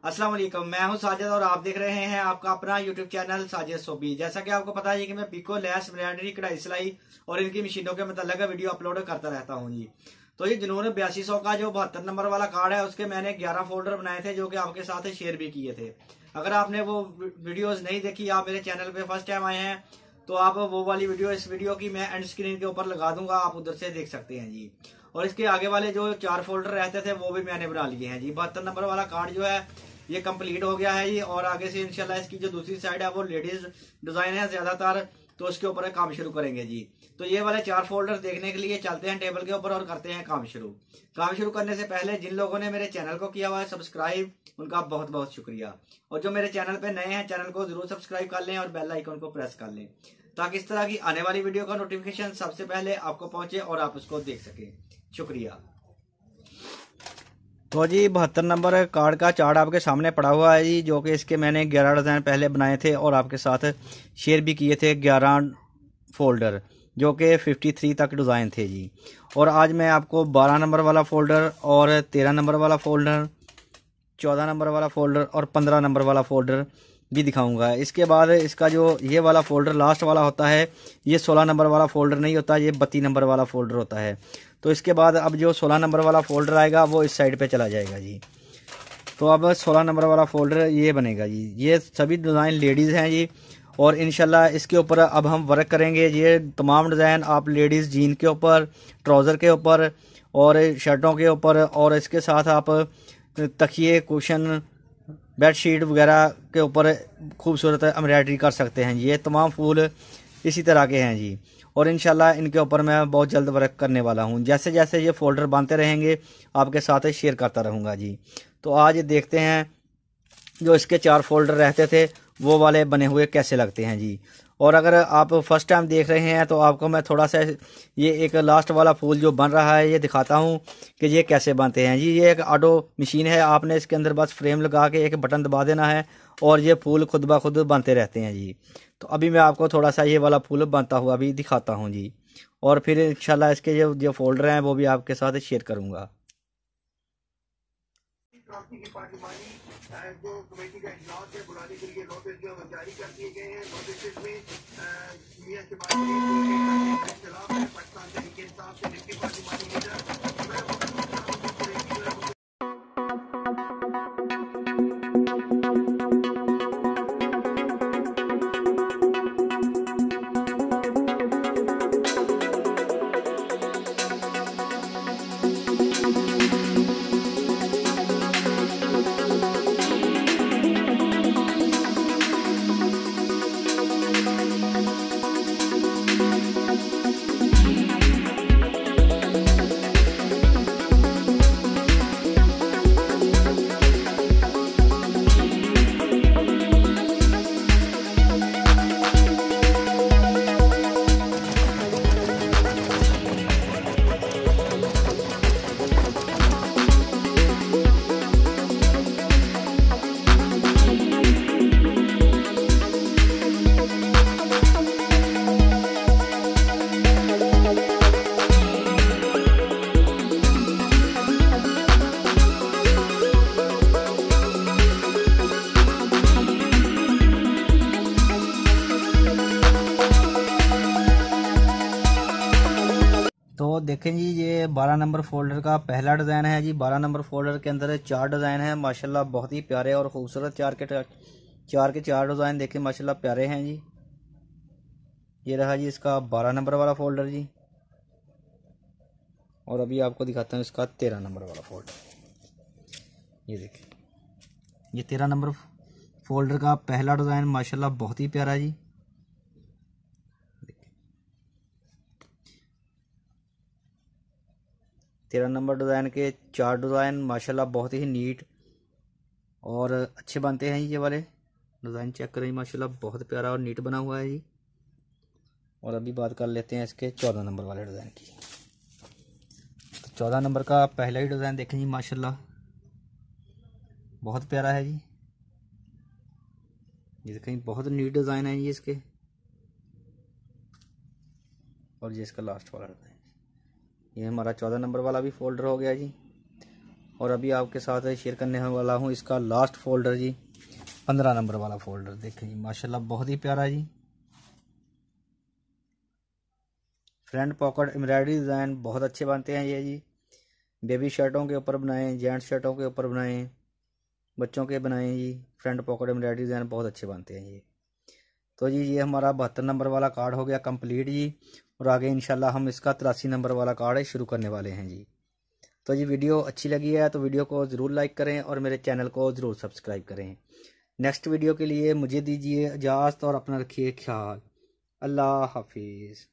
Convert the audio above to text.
अस्सलाम वालेकुम, मैं हूं साजिद और आप देख रहे हैं आपका अपना यूट्यूब चैनल साजिद सोबी। जैसा कि आपको पता है कि मैं पिको, लैस, एम्ब्रॉयडरी, कढ़ाई सिलाई और इनकी मशीनों के मतलब वीडियो अपलोड करता रहता हूं जी। तो ये जुनून 8200 का जो 72 नंबर वाला कार्ड है उसके मैंने 11 फोल्डर बनाए थे जो कि आपके साथ शेयर भी किए थे। अगर आपने वो वीडियोज नहीं देखी, आप मेरे चैनल पे फर्स्ट टाइम आए हैं तो आप वो वाली वीडियो, इस वीडियो की मैं एंड स्क्रीन के ऊपर लगा दूंगा, आप उधर से देख सकते हैं जी। और इसके आगे वाले जो 4 फोल्डर रहते थे वो भी मैंने बना लिए हैं जी। 72 नंबर वाला कार्ड जो है ये कंप्लीट हो गया है जी। और आगे से इंशाल्लाह इसकी जो दूसरी साइड है वो लेडीज डिजाइन है ज्यादातर, तो उसके ऊपर काम शुरू करेंगे जी। तो ये वाले 4 फोल्डर देखने के लिए चलते हैं टेबल के ऊपर और करते हैं काम शुरू। काम शुरू करने से पहले जिन लोगों ने मेरे चैनल को किया हुआ है सब्सक्राइब, उनका बहुत बहुत शुक्रिया। और जो मेरे चैनल पे नए हैं, चैनल को जरूर सब्सक्राइब कर लें और बेल आइकन को प्रेस कर लें ताकि इस तरह की आने वाली वीडियो का नोटिफिकेशन सबसे पहले आपको पहुंचे और आप उसको देख सकें। शुक्रिया। तो जी 72 नंबर कार्ड का चार्ट आपके सामने पड़ा हुआ है जी, जो कि इसके मैंने 11 डिज़ाइन पहले बनाए थे और आपके साथ शेयर भी किए थे 11 फोल्डर, जो कि 53 तक डिज़ाइन थे जी। और आज मैं आपको 12 नंबर वाला फोल्डर और 13 नंबर वाला फोल्डर, 14 नंबर वाला फोल्डर और 15 नंबर वाला फोल्डर भी दिखाऊंगा। इसके बाद इसका जो ये वाला फोल्डर लास्ट वाला होता है, ये 16 नंबर वाला फोल्डर नहीं होता, ये 32 नंबर वाला फोल्डर होता है। तो इसके बाद अब जो 16 नंबर वाला फोल्डर आएगा वो इस साइड पे चला जाएगा जी। तो अब 16 नंबर वाला फोल्डर ये बनेगा जी। ये सभी डिज़ाइन लेडीज़ हैं जी और इंशाल्लाह इसके ऊपर अब हम वर्क करेंगे। ये तमाम डिज़ाइन आप लेडीज़ जीन के ऊपर, ट्राउज़र के ऊपर और शर्टों के ऊपर, और इसके साथ आप तकिए, कुशन, बेडशीट वगैरह के ऊपर खूबसूरत एम्ब्रॉयडरी कर सकते हैं। ये तमाम फूल इसी तरह के हैं जी। और इंशाल्लाह इनके ऊपर मैं बहुत जल्द वर्क करने वाला हूँ। जैसे जैसे ये फोल्डर बनते रहेंगे आपके साथ शेयर करता रहूँगा जी। तो आज देखते हैं जो इसके 4 फोल्डर रहते थे वो वाले बने हुए कैसे लगते हैं जी। और अगर आप फर्स्ट टाइम देख रहे हैं तो आपको मैं थोड़ा सा ये एक लास्ट वाला फूल जो बन रहा है ये दिखाता हूँ कि ये कैसे बनते हैं जी। ये एक ऑटो मशीन है, आपने इसके अंदर बस फ्रेम लगा के एक बटन दबा देना है और ये फूल खुद ब खुद बनते रहते हैं जी। तो अभी मैं आपको थोड़ा सा ये वाला फूल बनता हुआ भी दिखाता हूँ जी। और फिर इंशाल्लाह इसके जो फोल्डर हैं वो भी आपके साथ शेयर करूँगा। जो कमेटी का इजलास है बुलाने के लिए नोटिस जो जारी कर दिए गए हैं। नोटिस में मियां शहबाज शरीफ के खिलाफ है, पाकिस्तान तहरीक इंसाफ से डिप्टी पार्लिमानी लीडर। तो देखें जी, ये 12 नंबर फोल्डर का पहला डिज़ाइन है जी। 12 नंबर फोल्डर के अंदर 4 डिज़ाइन है माशाल्लाह, बहुत ही प्यारे और ख़ूबसूरत। चार के चार डिज़ाइन देखें माशाल्लाह प्यारे हैं जी। ये रहा जी इसका 12 नंबर वाला फोल्डर जी। और अभी आपको दिखाता हूँ इसका 13 नंबर वाला फोल्डर। ये देखें, ये 13 नंबर फोल्डर का पहला डिज़ाइन माशाल्लाह बहुत ही प्यारा जी। 13 नंबर डिज़ाइन के 4 डिज़ाइन माशाल्लाह बहुत ही नीट और अच्छे बनते हैं। ये वाले डिज़ाइन चेक करें माशाल्लाह, बहुत प्यारा और नीट बना हुआ है जी। और अभी बात कर लेते हैं इसके 14 नंबर वाले डिज़ाइन की। तो 14 नंबर का पहला ही डिज़ाइन देखें जी माशाल्लाह, बहुत प्यारा है जी। ये देखें बहुत नीट डिज़ाइन है जी इसके। और ये इसका लास्ट वाला डिज़ाइन, ये हमारा 14 नंबर वाला भी फोल्डर हो गया जी। और अभी आपके साथ शेयर करने वाला हूँ इसका लास्ट फोल्डर जी, 15 नंबर वाला फोल्डर। देखें जी माशाल्लाह बहुत ही प्यारा जी। फ्रंट पॉकेट एम्ब्रॉयडरी डिज़ाइन बहुत अच्छे बनते हैं ये जी। बेबी शर्टों के ऊपर बनाएं, जेंट्स शर्टों के ऊपर बनाएं, बच्चों के बनाएं जी। फ्रंट पॉकेट एम्ब्रॉयडरी डिज़ाइन बहुत अच्छे बनते हैं ये। तो जी ये हमारा 72 नंबर वाला कार्ड हो गया कंप्लीट जी। और आगे इंशाल्लाह हम इसका 83 नंबर वाला कार्ड शुरू करने वाले हैं जी। तो जी वीडियो अच्छी लगी है तो वीडियो को ज़रूर लाइक करें और मेरे चैनल को ज़रूर सब्सक्राइब करें। नेक्स्ट वीडियो के लिए मुझे दीजिए इजाज़त और अपना रखिए ख्याल। अल्लाह हाफिज़।